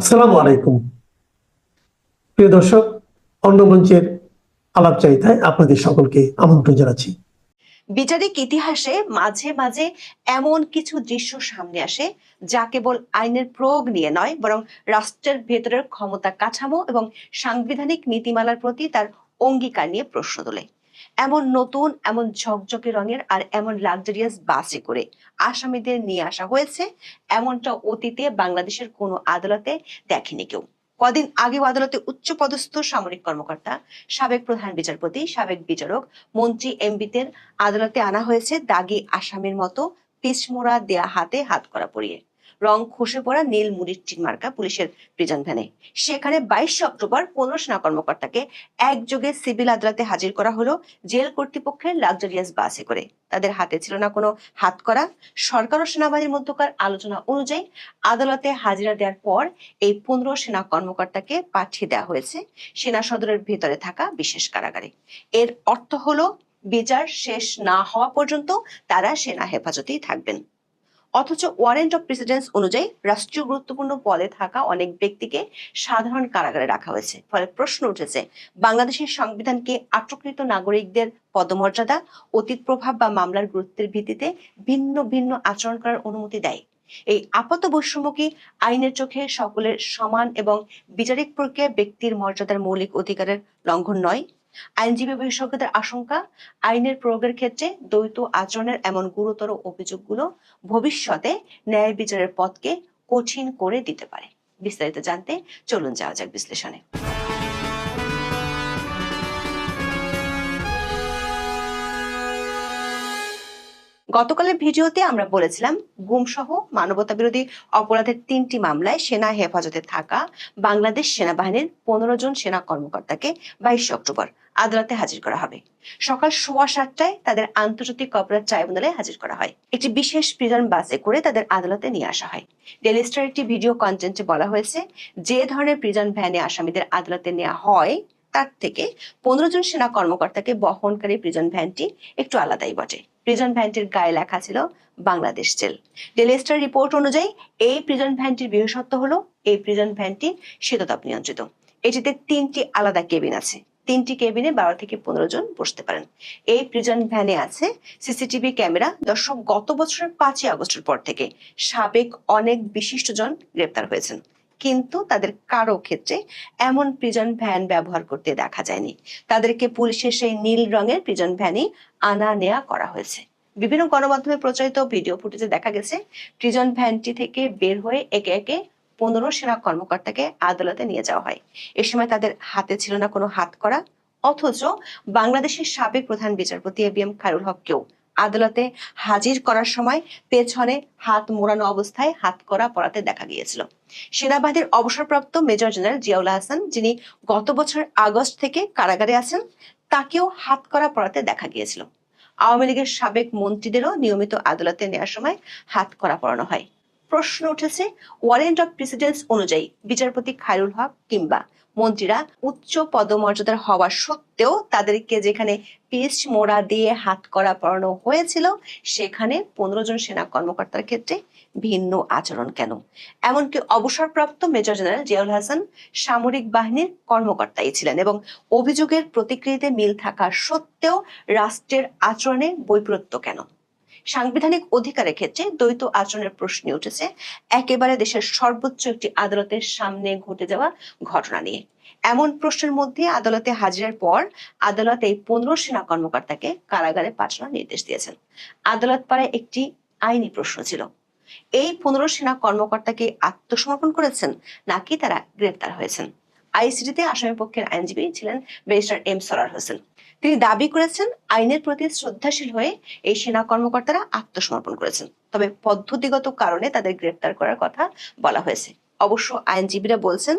আসসালামু আলাইকুম। প্রিয় দর্শক, অন্যমঞ্চের আলাপচারিতায় আপনাদের সকলকে আমন্ত্রণ জানাচ্ছি। বিচারিক ইতিহাসে মাঝে মাঝে এমন কিছু দৃশ্য সামনে আসে যা কেবল আইনের প্রয়োগ নিয়ে নয়, বরং রাষ্ট্রের ভেতরের ক্ষমতা কাঠামো এবং সাংবিধানিক নীতিমালার প্রতি তার অঙ্গীকার নিয়ে প্রশ্ন তোলে। এমন নতুন, এমন ঝকঝকে রঙের আর এমন লাক্সারিয়াস বাসে করে আসামিদের নিয়ে আসা হয়েছে, এমনটা অতীতে বাংলাদেশের কোনো আদালতে দেখেনি কেউ। কদিন আগেও আদালতে উচ্চপদস্থ সামরিক কর্মকর্তা, সাবেক প্রধান বিচারপতি, সাবেক বিচারক, মন্ত্রী, এমপিদের আদালতে আনা হয়েছে দাগি আসামির মতো পিছমোড়া দেয়া হাতে হাত করা পরিয়ে, রং খসে পড়া নীল মুড়ির টিন মার্কা পুলিশের প্রিজন ভ্যানে। সেখানে 22 অক্টোবর 15 সেনা কর্মকর্তাকে একযোগে সিভিল আদালতে হাজির করা হলো জেল কর্তৃপক্ষের লাক্সারিয়াস বাসে করে। তাদের হাতে ছিল না কোনো হাত করা। সরকার ও সেনাবাহিনীর মধ্যকার আলোচনা অনুযায়ী আদালতে হাজিরা দেওয়ার পর এই 15 সেনা কর্মকর্তাকে পাঠিয়ে দেওয়া হয়েছে সেনা সদরের ভেতরে থাকা বিশেষ কারাগারে। এর অর্থ হলো বিচার শেষ না হওয়া পর্যন্ত তারা সেনা হেফাজতেই থাকবেন। অথচ ওয়ারেন্ট অফ প্রেসিডেন্স অনুযায়ী রাষ্ট্রীয় গুরুত্বপূর্ণ পদে থাকা অনেক ব্যক্তিকে সাধারণ কারাগারে রাখা হয়েছে। ফলে প্রশ্ন উঠেছে, বাংলাদেশের সংবিধান কি আটককৃত নাগরিকদের পদমর্যাদা, অতীত প্রভাব বা মামলার গুরুত্বের ভিত্তিতে ভিন্ন ভিন্ন আচরণ করার অনুমতি দেয়? এই আপাত বৈষম্য কি আইনের চোখে সকলের সমান এবং বিচারিক প্রক্রিয়ায় ব্যক্তির মর্যাদার মৌলিক অধিকারের লঙ্ঘন নয়? আইনজীবী বিশেষজ্ঞদের আশঙ্কা, আইনের প্রয়োগের ক্ষেত্রে দ্বৈত আচরণের এমন গুরুতর অভিযোগগুলো ভবিষ্যতে ন্যায় বিচারের পথকে কঠিন করে দিতে পারে। বিস্তারিত জানতে চলুন যাওয়া যাক বিশ্লেষণে। গতকালের ভিডিওতে আমরা বলেছিলাম, গুমসহ মানবতা বিরোধী অপরাধের 3টি মামলায় সেনা হেফাজতে থাকা বাংলাদেশ সেনাবাহিনীর 15 জন সেনা কর্মকর্তাকে 22 অক্টোবর আদালতে হাজির করা হবে। সকাল 7:15টায় তাদের আন্তর্জাতিক অপরাধ ট্রাইব্যুনালে হাজির করা হয়। একটি বিশেষ প্রিজন বাসে করে তাদের আদালতে নিয়ে আসা হয়। ডেইলি স্টার একটি ভিডিও কন্টেন্টে বলা হয়েছে, যে ধরনের প্রিজন ভ্যানে আসামিদের আদালতে নেওয়া হয় তার থেকে 15 জন সেনা কর্মকর্তাকে বহনকারী প্রিজন ভ্যানটি একটু আলাদাই বটে। প্রিজন ভ্যানটির গায়ে লেখা ছিল Bangladesh jail. Daily Star report অনুযায়ী এই প্রিজন ভ্যানটির বিশেষত্ব হলো এই প্রিজন ভ্যানটি শীততাপ নিয়ন্ত্রিত। এটিতে 3টি আলাদা কেবিন আছে। 3টি কেবিনে 12 থেকে 15 জন বসতে পারেন। এই প্রিজন ভ্যানে আছে সিসিটিভি ক্যামেরা। দর্শক, গত বছরের 5ই আগস্টের পর থেকে সাবেক অনেক বিশিষ্টজন গ্রেপ্তার হয়েছেন, কিন্তু তাদের কারো ক্ষেত্রে এমন প্রিজন ভ্যান ব্যবহার করতে দেখা যায়নি। তাদেরকে পুলিশের সেই নীল রঙের প্রিজন ভ্যানই আনা নেয়া করা হয়েছে। বিভিন্ন গণমাধ্যমে প্রচারিত ভিডিও ফুটেজে দেখা গেছে প্রিজন ভ্যানটি থেকে বের হয়ে একে একে 15 সেনা কর্মকর্তাকে আদালতে নিয়ে যাওয়া হয়। এ সময় তাদের হাতে ছিল না কোনো হাত করা। অথচ বাংলাদেশের সাবেক প্রধান বিচারপতি এবিএম খায়রুল হককেও আদালতে হাজির করার সময় পেছনে হাত মোড়ানো অবস্থায় হাত করা পরাতে দেখা গিয়েছিল। সেনাবাহিনীর অবসরপ্রাপ্ত মেজর জেনারেল জিয়াউল হাসান, যিনি গত বছর আগস্ট থেকে কারাগারে আছেন, তাকেও হাত করা পরাতে দেখা গিয়েছিল। আওয়ামী লীগের সাবেক মন্ত্রীদেরও নিয়মিত আদালতে নেওয়ার সময় হাত করা পরানো হয়। প্রশ্ন উঠেছে, ওয়ারেন্ট অফ প্রেসিডেন্স অনুযায়ী বিচারপতি খায়রুল হক কিংবা মন্ত্রীরা উচ্চ পদমর্যাদার হওয়া সত্ত্বেও তাদেরকে যেখানে পিচ মোড়া দিয়ে হাত করা পরানো হয়েছিল, সেখানে 15 জন সেনা কর্মকর্তার ক্ষেত্রে ভিন্ন আচরণ কেন? এমনকি অবসরপ্রাপ্ত মেজর জেনারেল জিয়াউল হাসান সামরিক বাহিনীর কর্মকর্তাই ছিলেন এবং অভিযোগের প্রতিক্রিয়াতে মিল থাকা সত্ত্বেও রাষ্ট্রের আচরণে বৈপরীত্য কেন? সাংবিধানিক অধিকারের ক্ষেত্রে দ্বৈত আচরণের প্রশ্ন উঠেছে একেবারে দেশের সর্বোচ্চ একটি আদালতের সামনে ঘটে যাওয়া ঘটনা নিয়ে। এমন প্রশ্নের মধ্যে আদালতে হাজিরার পর আদালত এই 15 সেনা কর্মকর্তাকে কারাগারে পাঠানোর নির্দেশ দিয়েছেন। আদালত পাড়ায় একটি আইনি প্রশ্ন ছিল, এই 15 সেনা কর্মকর্তাকে আত্মসমর্পণ করেছেন নাকি তারা গ্রেপ্তার হয়েছেন? আইসিটিতে আসামি পক্ষের আইনজীবী ছিলেন ব্যারিস্টার এম সরার হোসেন। তিনি দাবি করেছেন, আইনের প্রতি শ্রদ্ধাশীল হয়ে এই সেনা কর্মকর্তারা আত্মসমর্পণ করেছেন, তবে পদ্ধতিগত কারণে তাদের গ্রেপ্তার করার কথা বলা হয়েছে। অবশ্য আইনজীবীরা বলছেন,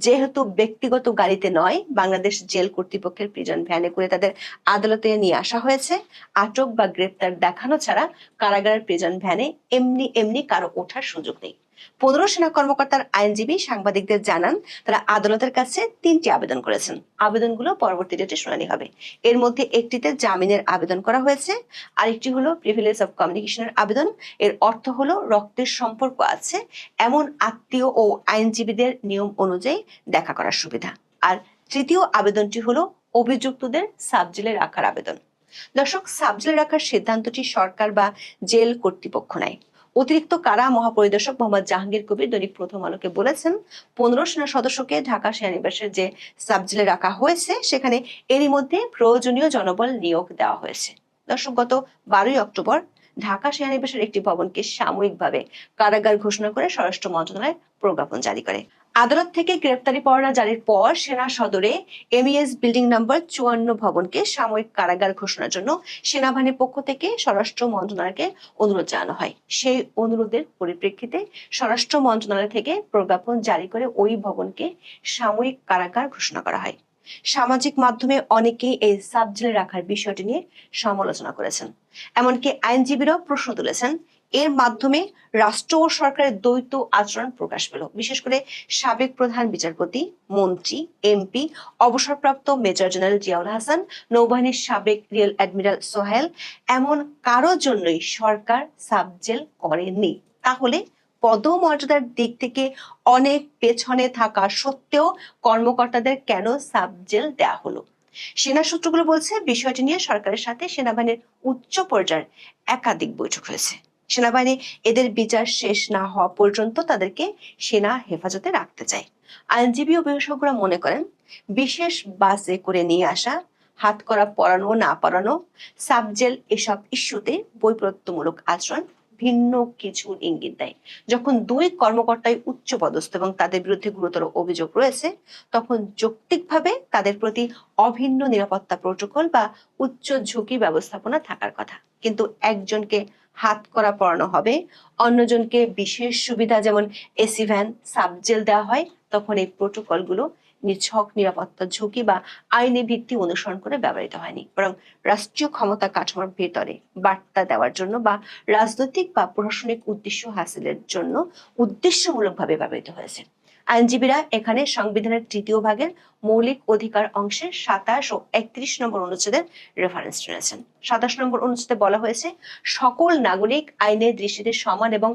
যেহেতু ব্যক্তিগত গাড়িতে নয়, বাংলাদেশ জেল কর্তৃপক্ষের প্রিজন ভ্যানে করে তাদের আদালতে নিয়ে আসা হয়েছে, আটক বা গ্রেপ্তার দেখানো ছাড়া কারাগারের প্রিজন ভ্যানে এমনি এমনি কারো ওঠার সুযোগ নেই। 15 সেনা কর্মকর্তার আইনজীবী সাংবাদিকদের জানান তারা আদালতের কাছে 3টি আবেদন করেছেন। আবেদনগুলো পরবর্তী ডেটে শুনানি হবে। এর মধ্যে একটিতে জামিনের আবেদন করা হয়েছে, আরেকটি হলো প্রিভিলেজ অফ কমিউনিকেশনের আবেদন। এর অর্থ হলো রক্তের সম্পর্ক আছে এমন আত্মীয় ও আইনজীবীদের নিয়ম অনুযায়ী দেখা করার সুবিধা। আর তৃতীয় আবেদনটি হলো অভিযুক্তদের সাবজেলে রাখার আবেদন। দর্শক, সাবজেলে রাখার সিদ্ধান্তটি সরকার বা জেল কর্তৃপক্ষ নেয়। অতিরিক্ত কারা মহাপরিদর্শক মোহাম্মদ জাহাঙ্গীর কবির দৈনিক প্রথম আলোকে বলেছেন, 15 সেনা সদস্যকে ঢাকা সেনানিবাসের যে সাবজেলে রাখা হয়েছে সেখানে এরই মধ্যে প্রয়োজনীয় জনবল নিয়োগ দেওয়া হয়েছে। দর্শক, গত 12ই অক্টোবর ঢাকা সেনানিবাসের একটি ভবনকে সাময়িকভাবে কারাগার ঘোষণা করে স্বরাষ্ট্র মন্ত্রণালয় প্রজ্ঞাপন জারি করে। আদালত থেকে গ্রেপ্তারি পরোয়ানা জারির পর সেনা সদরে এমইএস বিল্ডিং নম্বর 54 ভবনকে সাময়িক কারাগার ঘোষণার জন্য সেনাবাহিনীর পক্ষ থেকে স্বরাষ্ট্র মন্ত্রণালয়কে অনুরোধ জানানো হয়। সেই অনুরোধের পরিপ্রেক্ষিতে স্বরাষ্ট্র মন্ত্রণালয় থেকে প্রজ্ঞাপন জারি করে ওই ভবনকে সাময়িক কারাগার ঘোষণা করা হয়। সামাজিক মাধ্যমে অনেকেই এই সাবজেলে রাখার বিষয়টি নিয়ে সমালোচনা করেছেন। এমনকি আইনজীবীরাও প্রশ্ন তুলেছেন, এর মাধ্যমে রাষ্ট্র ও সরকারের দ্বৈত আচরণ প্রকাশ পেল। বিশেষ করে সাবেক প্রধান বিচারপতি, মন্ত্রী, এমপি, অবসরপ্রাপ্ত মেজর জেনারেল জিয়াউল হাসান, নৌবাহিনীর সাবেক রিয়ার অ্যাডমিরাল সোহেল, এমন কারোর জন্যই সরকার সাবজেল করেনি। তাহলে পদমর্যাদার দিক থেকে অনেক পেছনে থাকা সত্ত্বেও কর্মকর্তাদের কেন সাবজেল দেয়া হলো? সেনা সূত্রগুলো বলছে, বিষয়টি নিয়ে সরকারের সাথে সেনাবাহিনীর উচ্চ পর্যায়ের একাধিক বৈঠক হয়েছে। সেনাবাহিনী এদের বিচার শেষ না হওয়া পর্যন্ত তাদেরকে সেনা হেফাজতে রাখতে চায়। আইনজীবী ও বিশেষজ্ঞরা মনে করেন, বিশেষ বাসে করে নিয়ে আসা, হাত করা পরানো না পরানো, সাবজেল এসব ইস্যুতে বৈপরীত্যমূলক আচরণ ভিন্ন কিছুর ইঙ্গিত দেয়। যখন দুই কর্মকর্তাই উচ্চ পদস্থ এবং তাদের বিরুদ্ধে গুরুতর অভিযোগ রয়েছে, তখন যৌক্তিকভাবে তাদের প্রতি অভিন্ন নিরাপত্তা প্রোটোকল বা উচ্চ ঝুঁকি ব্যবস্থাপনা থাকার কথা। কিন্তু একজনকে হাত করা পরানো হবে, অন্যজনকে বিশেষ সুবিধা যেমন এসি ভ্যান, সাবজেল দেওয়া হয়, তখন এই প্রোটোকলগুলো নিছক নিরাপত্তা ঝুঁকি বা আইনি ভিত্তি অনুসরণ করে ব্যবহৃত হয়নি, বরং রাষ্ট্রীয় ক্ষমতা কাঠামোর ভেতরে বার্তা দেওয়ার জন্য বা রাজনৈতিক বা প্রশাসনিক উদ্দেশ্য হাসিলের জন্য উদ্দেশ্যমূলকভাবে ব্যবহৃত হয়েছে। আইনজীবীরা এখানে সংবিধানের 3য় ভাগের মৌলিক অধিকার অংশের 27 ও 31 নম্বর অনুচ্ছেদের রেফারেন্স টেনেছেন। 27 নম্বর অনুচ্ছেদে বলা হয়েছে, সকল নাগরিক আইনের দৃষ্টিতে সমান এবং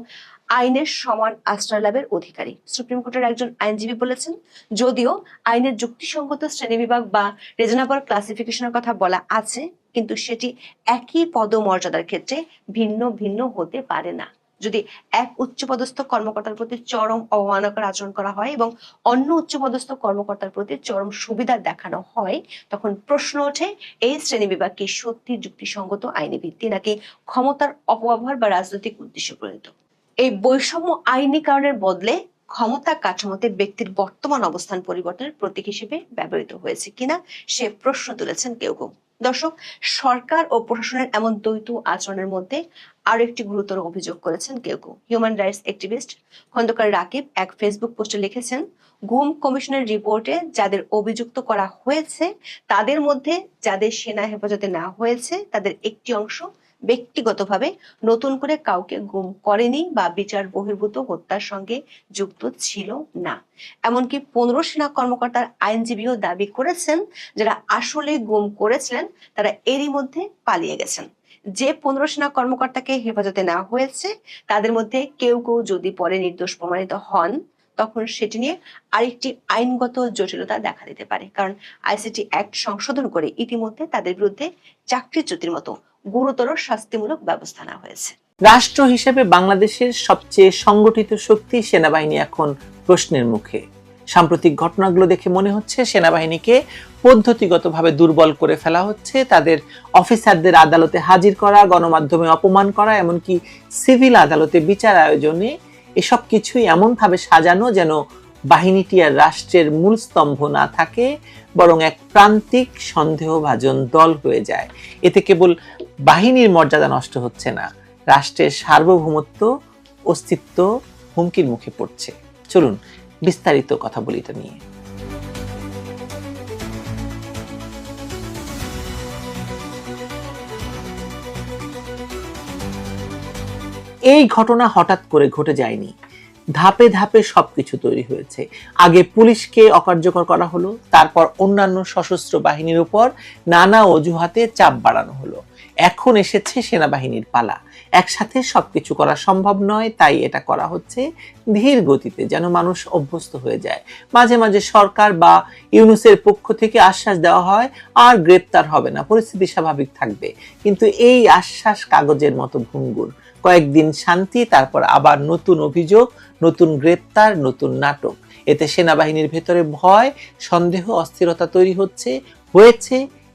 আইনের সমান আশ্রয় লাভের অধিকারী। সুপ্রিম কোর্টের একজন আইনজীবী বলেছেন, যদিও আইনের যুক্তিসঙ্গত শ্রেণীবিভাগ বা রিজনেবল ক্লাসিফিকেশনের কথা বলা আছে, কিন্তু সেটি একই পদমর্যাদার ক্ষেত্রে ভিন্ন ভিন্ন হতে পারে না। যদি এক উচ্চপদস্থ কর্মকর্তার প্রতি চরম অবমাননাকর আচরণ করা হয় এবং অন্য উচ্চপদস্থ কর্মকর্তার প্রতি চরম সুবিধা দেখানো হয়, তখন প্রশ্ন ওঠে, এই শ্রেণীবিভাগ কি সত্যি যুক্তিসঙ্গত আইনি ভিত্তি নাকি ক্ষমতার অপব্যবহার বা রাজনৈতিক উদ্দেশ্য প্রণীত? এই বৈষম্য আইনি কারণের বদলে ক্ষমতা কাঠামোতে ব্যক্তির বর্তমান অবস্থান পরিবর্তনের প্রতীক হিসেবে ব্যবহৃত হয়েছে কিনা সে প্রশ্ন তুলেছেন কেউ কেউ। দর্শক, সরকার ও প্রশাসনের এমন দ্বৈত আচরণের মধ্যে আরো একটি গুরুতর অভিযোগ করেছেন কেউ কেউ। Human rights activist Khandakar Rakib এক ফেসবুক পোস্টে লিখেছেন, গুম কমিশনের রিপোর্টে যাদের অভিযুক্ত করা হয়েছে তাদের মধ্যে যাদের সেনা হেফাজতে নেওয়া হয়েছে তাদের একটি অংশ ব্যক্তিগতভাবে নতুন করে কাউকে গুম করেনি বা বিচার বহির্ভূত হত্যার সঙ্গে যুক্ত ছিল না। এমনকি 15 সেনা কর্মকর্তার আইনজীবীও দাবি করেছেন, যারা আসলে গুম করেছিলেন তারা এরই মধ্যে পালিয়ে গেছেন। যে 15 সেনা কর্মকর্তাকে হেফাজতে নেওয়া হয়েছে তাদের মধ্যে কেউ কেউ যদি পরে নির্দোষ প্রমাণিত হন, তখন সেটি নিয়ে আরেকটি আইনগত জটিলতা দেখা দিতে পারে, কারণ আইসিটি অ্যাক্ট সংশোধন করে ইতিমধ্যে তাদের বিরুদ্ধে চাকরিচ্যুতির মতো গুরুতর শাস্তিমূলক ব্যবস্থা নেওয়া হয়েছে। রাষ্ট্র হিসেবে বাংলাদেশের সবচেয়ে সংগঠিত শক্তি সেনাবাহিনী এখন প্রশ্নের মুখে। সাম্প্রতিক ঘটনাগুলো দেখে মনে হচ্ছে সেনাবাহিনীকে পদ্ধতিগতভাবে দুর্বল করে ফেলা হচ্ছে। তাদের অফিসারদের আদালতে হাজির করা, গণমাধ্যমে অপমান করা, এমনকি সিভিল আদালতে বিচার আয়োজনে, এসব কিছুই এমনভাবে সাজানো যেন বাহিনীটি আর রাষ্ট্রের মূল স্তম্ভ না থাকে, বরং এক প্রান্তিক সন্দেহভাজন দল হয়ে যায়। এতে কেবল বাহিনীর মর্যাদা নষ্ট হচ্ছে না, রাষ্ট্রের সার্বভৌমত্ব, অস্তিত্ব হুমকির মুখে পড়ছে। চলুন বিস্তারিত কথা বলি এটা নিয়ে। এই ঘটনা হঠাৎ করে ঘটে যায়নি। ধাপে ধাপে সবকিছু তৈরি হয়েছে। আগে পুলিশকে অকার্যকর করা হলো, তারপর অন্যান্য সশস্ত্র বাহিনীর উপর নানা অজুহাতে চাপ বাড়ানো হলো। এখন এসেছে সেনাবাহিনীর পালা। একসাথে সবকিছু করা সম্ভব নয়, তাই এটা করা হচ্ছে ধীর গতিতে, যেন মানুষ অভ্যস্ত হয়ে যায়। মাঝে মাঝে সরকার বা ইউনূসের পক্ষ থেকে আশ্বাস দেওয়া হয় আর গ্রেপ্তার হবে না, পরিস্থিতি স্বাভাবিক থাকবে। কিন্তু এই আশ্বাস কাগজের মতো ভঙ্গুর। কয়েকদিন শান্তি, তারপর আবার নতুন অভিযোগ, নতুন গ্রেপ্তার, নতুন নাটক। এতে সেনাবাহিনীর ভেতরে ভয়, সন্দেহ, অস্থিরতা তৈরি হয়েছে।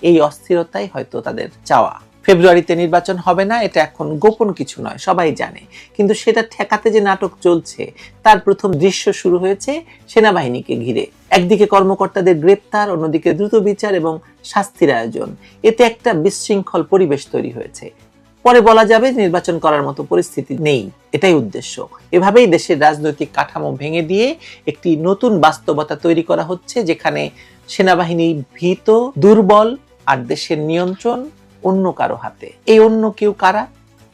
এই অস্থিরতাই হয়তো তাদের চাওয়া। ফেব্রুয়ারিতে নির্বাচন হবে না, এটা এখন গোপন কিছু নয়, সবাই জানে। কিন্তু সেটা ঠেকাতে যে নাটক চলছে, তার প্রথম দৃশ্য শুরু হয়েছে সেনাবাহিনীকে ঘিরে। একদিকে কর্মকর্তাদের গ্রেপ্তার, অন্যদিকে দ্রুত বিচার এবং শাস্তির আয়োজন। এতে একটা বিশৃঙ্খল পরিবেশ তৈরি হয়েছে। পরে বলা যাবে নির্বাচন করার মতো পরিস্থিতি নেই, এটাই উদ্দেশ্য। এভাবেই দেশের রাজনৈতিক কাঠামো ভেঙে দিয়ে একটি নতুন বাস্তবতা তৈরি করা হচ্ছে, যেখানে সেনাবাহিনী ভীত, দুর্বল, আর দেশের নিয়ন্ত্রণ অন্য কারো হাতে। এই অন্য কেউ কারা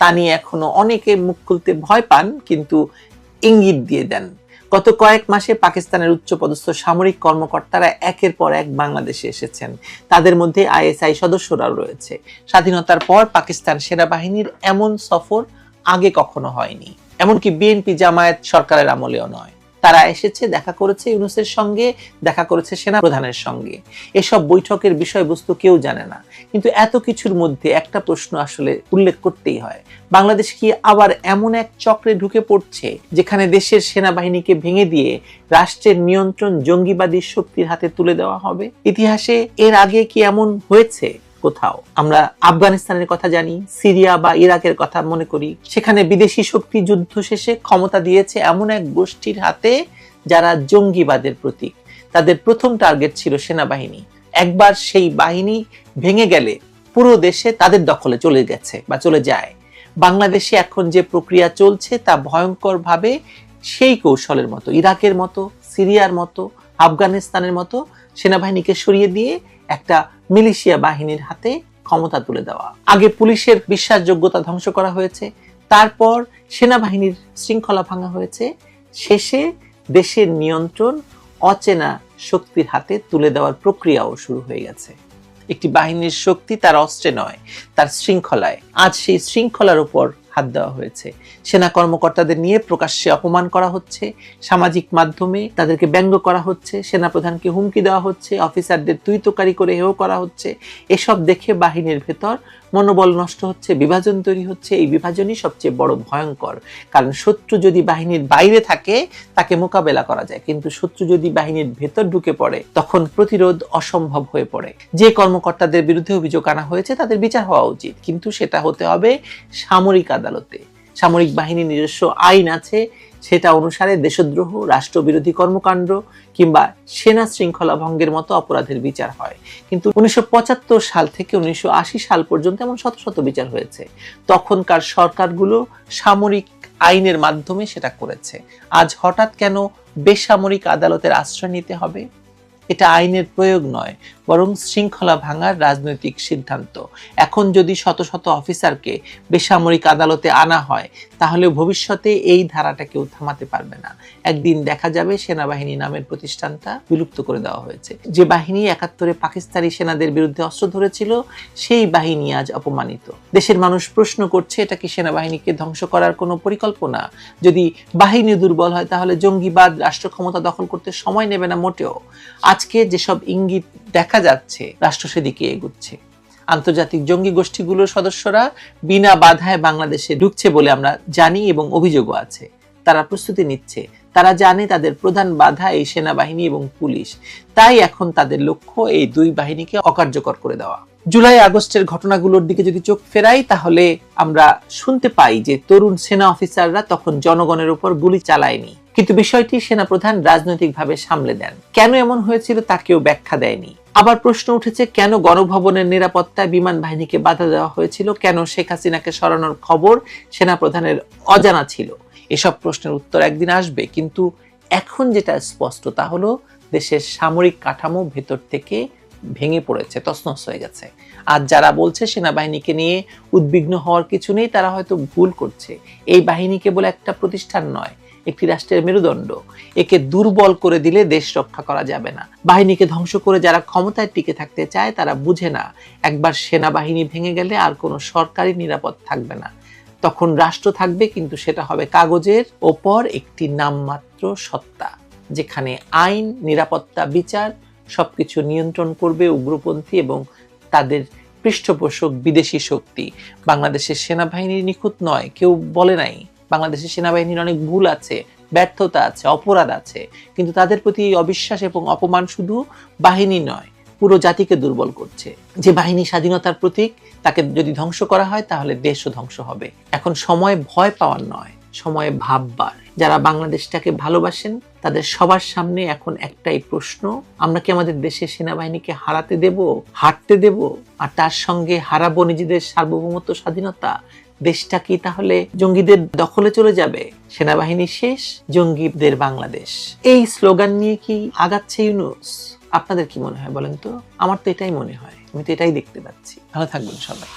তা নিয়ে এখনো অনেকে মুখ খুলতে ভয় পান, কিন্তু ইঙ্গিত দিয়ে দেন। গত কয়েক মাসে পাকিস্তানের উচ্চপদস্থ সামরিক কর্মকর্তারা একের পর এক বাংলাদেশে এসেছেন। তাদের মধ্যে আইএসআই সদস্যরাও রয়েছে। স্বাধীনতার পর পাকিস্তান সেনাবাহিনীর এমন সফর আগে কখনো হয়নি, এমনকি বিএনপি জামায়াত সরকারের আমলেও নয়। তারা এসেছে, দেখা করেছে ইউনূসের সঙ্গে, দেখা করেছে সেনা প্রধানের সঙ্গে। এসব বৈঠকের বিষয়বস্তু কেউ জানে না, কিন্তু এত কিছুর মধ্যে একটা প্রশ্ন আসলে উল্লেখ করতেই হয়। বাংলাদেশ কি আবার এমন এক চক্রে ঢুকে পড়ছে, যেখানে দেশের সেনাবাহিনীকে ভেঙে দিয়ে রাষ্ট্রের নিয়ন্ত্রণ জঙ্গিবাদী শক্তির হাতে তুলে দেওয়া হবে? ইতিহাসে এর আগে কি এমন হয়েছে কোথাও? আমরা আফগানিস্তানের কথা জানি, সিরিয়া বা ইরাকের কথা মনে করি। সেখানে বিদেশি শক্তি যুদ্ধ শেষে ক্ষমতা দিয়েছে এমন এক গোষ্ঠীর হাতে যারা জঙ্গিবাদের প্রতীক। তাদের প্রথম টার্গেট ছিল সেনাবাহিনী। একবার সেই বাহিনী ভেঙে গেলে পুরো দেশে তাদের দখলে চলে গেছে বা চলে যায়। বাংলাদেশে এখন যে প্রক্রিয়া চলছে তা ভয়ঙ্করভাবে সেই কৌশলের মতো, ইরাকের মতো, সিরিয়ার মতো, আফগানিস্তানের মতো সেনাবাহিনীকে সরিয়ে দিয়ে একটা মিলিশিয়া বাহিনীর হাতে ক্ষমতা তুলে দেওয়া। আগে পুলিশের বিশ্বাসযোগ্যতা ধ্বংস করা হয়েছে, তারপর সেনাবাহিনীর শৃঙ্খলা ভাঙা হয়েছে, শেষে দেশের নিয়ন্ত্রণ অচেনা শক্তির হাতে তুলে দেওয়ার প্রক্রিয়াও শুরু হয়ে গেছে। একটি বাহিনীর শক্তি তার অস্ত্রে নয়, তার শৃঙ্খলায়। আজ সেই শৃঙ্খলার উপর হাত দেওয়া হয়েছে। সেনা কর্মকর্তাদের নিয়ে প্রকাশ্যে অপমান করা হচ্ছে, সামাজিক মাধ্যমে তাদেরকে ব্যঙ্গ করা হচ্ছে, সেনাপ্রধানকে হুমকি দেওয়া হচ্ছে, অফিসারদের তুইতকারি করে হেয় করা হচ্ছে। এসব দেখে বাহিনীর ভেতর মনোবল নষ্ট হচ্ছে, বিভাজন তৈরি হচ্ছে। এই বিভাজনই সবচেয়ে বড় ভয়ঙ্কর, কারণ শত্রু যদি বাহিনীর বাইরে থাকে তাকে মোকাবেলা করা যায়, কিন্তু শত্রু যদি বাহিনীর ভেতর ঢুকে পড়ে তখন প্রতিরোধ অসম্ভব হয়ে পড়ে। যে কর্মকর্তাদের বিরুদ্ধে অভিযোগ আনা হয়েছে তাদের বিচার হওয়া উচিত, কিন্তু সেটা হতে হবে সামরিক আদালতে। সামরিক বাহিনীর নিজস্ব আইন আছে, সেটা অনুসারে দেশদ্রোহ, রাষ্ট্রবিরোধী কর্মকাণ্ড কিংবা সেনা শৃঙ্খলা ভঙ্গের মতো অপরাধের বিচার হয়। কিন্তু 1975 সাল থেকে 1980 সাল পর্যন্ত এমন শত শত বিচার হয়েছে। তখনকার সরকারগুলো সামরিক আইনের মাধ্যমে সেটা করেছে। আজ হঠাৎ কেন বেসামরিক আদালতের আশ্রয় নিতে হবে? এটা আইনের প্রয়োগ নয়, বরং শৃঙ্খলা ভাঙার রাজনৈতিক সিদ্ধান্ত। এখন যদি শত শত অফিসারকে বেসামরিক আদালতে আনা হয়, তাহলে ভবিষ্যতে এই ধারাটা কেউ থামাতে পারবে না। একদিন দেখা যাবে সেনাবাহিনী নামের প্রতিষ্ঠানটা বিলুপ্ত করে দেওয়া হয়েছে। যে বাহিনী 71-এ পাকিস্তানি সেনাদের বিরুদ্ধে অস্ত্র ধরেছিল, সেই বাহিনী আজ অপমানিত। দেশের মানুষ প্রশ্ন করছে, এটা কি সেনাবাহিনীকে ধ্বংস করার কোনো পরিকল্পনা? যদি বাহিনী দুর্বল হয়, তাহলে জঙ্গিবাদ রাষ্ট্র ক্ষমতা দখল করতে সময় নেবে না মোটেও। আজকে যেসব ইঙ্গিত দেখা যাচ্ছে, রাষ্ট্র সেদিকে এগুচ্ছে। আন্তর্জাতিক জঙ্গি গোষ্ঠীগুলোর সদস্যরা বিনা বাধায় বাংলাদেশে ঢুকছে বলে আমরা জানি এবং অভিযোগও আছে। তারা প্রস্তুতি নিচ্ছে, তারা জানে তাদের প্রধান বাধা এই সেনাবাহিনী এবং পুলিশ। তাই এখন তাদের লক্ষ্য এই দুই বাহিনীকে অকার্যকর করে দেওয়া। জুলাই আগস্টের ঘটনাগুলোর দিকে যদি চোখ ফেরাই, তাহলে আমরা শুনতে পাই যে তরুণ সেনা অফিসাররা তখন জনগণের উপর গুলি চালায়নি, কিন্তু বিষয়টি সেনাপ্রধান রাজনৈতিকভাবে সামলে দেন। কেন এমন হয়েছিল তা কেউ ব্যাখ্যা দেয়নি। আবার প্রশ্ন উঠেছে, কেন গণভবনের নিরাপত্তায় বিমান বাহিনীকে বাধা দেওয়া হয়েছিল? কেন শেখ হাসিনাকে সরানোর খবর সেনাপ্রধানের অজানা ছিল? এসব প্রশ্নের উত্তর একদিন আসবে, কিন্তু এখন যেটা স্পষ্ট তা হলো দেশের সামরিক কাঠামো ভেতর থেকে ভেঙে পড়েছে, তছনছ হয়ে গেছে। আর যারা বলছে সেনাবাহিনীকে নিয়ে উদ্বিগ্ন হওয়ার কিছু নেই, তারা হয়তো ভুল করছে। এই বাহিনী কেবল একটা প্রতিষ্ঠান নয়, একটি রাষ্ট্রের মেরুদণ্ড। একে দুর্বল করে দিলে দেশ রক্ষা করা যাবে না। বাহিনীকে ধ্বংস করে যারা ক্ষমতায় টিকে থাকতে চায় তারা বুঝে না একবার সেনাবাহিনী ভেঙে গেলে আর কোনো সরকারি নিরাপদ থাকবে না। তখন রাষ্ট্র থাকবে, কিন্তু সেটা হবে কাগজের ওপর একটি নামমাত্র সত্তা, যেখানে আইন, নিরাপত্তা, বিচার সবকিছু নিয়ন্ত্রণ করবে উগ্রপন্থী এবং তাদের পৃষ্ঠপোষক বিদেশি শক্তি। বাংলাদেশের সেনাবাহিনী নিখুঁত নয়, কেউ বলে নাই। বাংলাদেশের সেনাবাহিনীর অনেক ভুল আছে, ব্যর্থতা আছে, অপরাধ আছে, কিন্তু তাদের প্রতি অবিশ্বাস এবং অপমান শুধু বাহিনী নয়, পুরো জাতিকে দুর্বল করছে। যে বাহিনী স্বাধীনতার প্রতীক, তাকে যদি ধ্বংস করা হয় তাহলে দেশও ধ্বংস হবে। এখন সময় ভয় পাওয়ার নয়, সময় ভাববার। যারা বাংলাদেশটাকে ভালোবাসেন তাদের সবার সামনে এখন একটাই প্রশ্ন, আমরা কি আমাদের দেশের সেনাবাহিনীকে হারাতে দেব, হারতে দেব? আর তার সঙ্গে হারাবো নিজেদের সার্বভৌমত্ব, স্বাধীনতা? দেশটা কি তাহলে জঙ্গিদের দখলে চলে যাবে? সেনাবাহিনী শেষ, জঙ্গিদের বাংলাদেশ, এই স্লোগান নিয়ে কি আগাচ্ছে ইউনূস? আপনাদের কি মনে হয় বলেন তো? আমার তো এটাই মনে হয়, আমি তো এটাই দেখতে পাচ্ছি। ভালো থাকবেন সবাই।